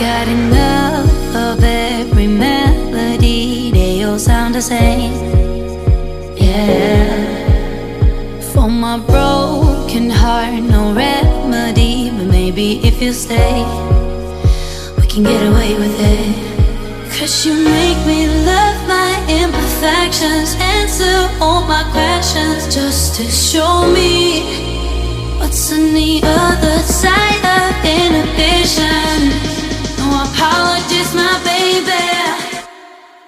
got enough of every melody, they all sound the same. Yeah. For my broken heart, no remedy, but maybe if you stay, we can get away with it. 'Cause you make me love my imperfections, answer all my questions, just to show me what's on the other side of inhibition. No apologies, my baby.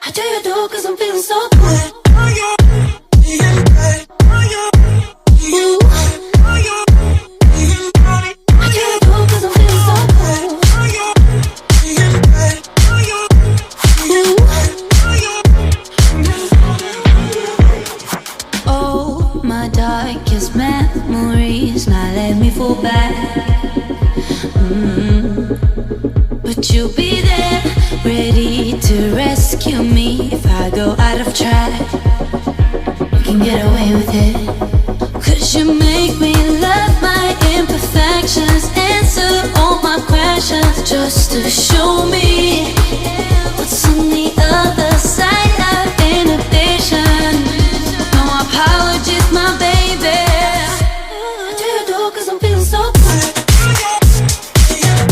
I do you do 'cause I'm feeling so good. Darkest memories now let me fall back. But you'll be there, ready to rescue me if I go out of track. You can get away with it. 'Cause you make me love my imperfections, answer all my questions, just to show me what's on the other side of inhibition. No apologies, my baby. I do you do 'cause I'm feeling so good.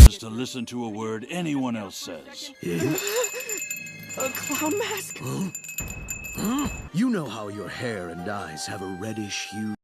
Just to listen to a word anyone else says. A clown mask? Huh? You know how your hair and eyes have a reddish hue.